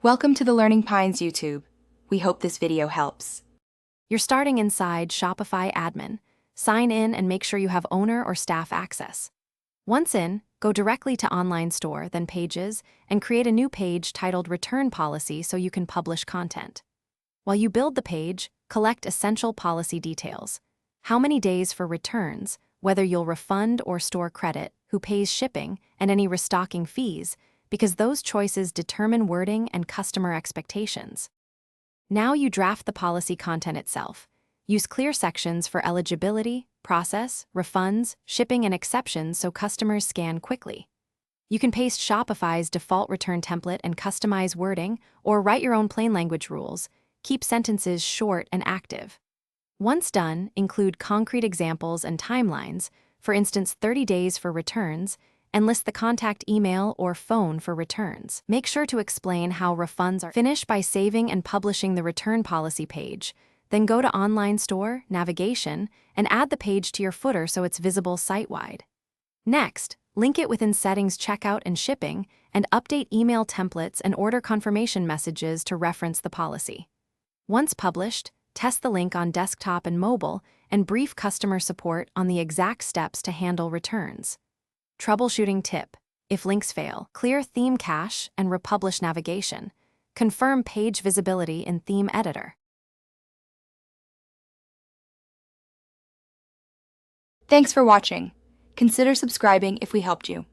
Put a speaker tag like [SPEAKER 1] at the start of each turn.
[SPEAKER 1] Welcome to the Learning Pines YouTube. We hope this video helps.
[SPEAKER 2] You're starting inside Shopify Admin. Sign in and make sure you have owner or staff access. Once in, go directly to Online Store, then Pages, and create a new page titled Return Policy so you can publish content. While you build the page, collect essential policy details. How many days for returns, whether you'll refund or store credit, who pays shipping, and any restocking fees, because those choices determine wording and customer expectations. Now you draft the policy content itself. Use clear sections for eligibility, process, refunds, shipping, and exceptions so customers scan quickly. You can paste Shopify's default return template and customize wording, or write your own plain language rules. Keep sentences short and active. Once done, include concrete examples and timelines, for instance 30 days for returns, and list the contact email or phone for returns. Make sure to explain how refunds are. Finish by saving and publishing the return policy page. Then go to Online Store, Navigation, and add the page to your footer so it's visible site-wide. Next, link it within Settings, Checkout, and Shipping, and update email templates and order confirmation messages to reference the policy. Once published, test the link on desktop and mobile, and brief customer support on the exact steps to handle returns. Troubleshooting tip: if links fail, clear theme cache and republish navigation. Confirm page visibility in Theme Editor.
[SPEAKER 1] Thanks for watching. Consider subscribing if we helped you.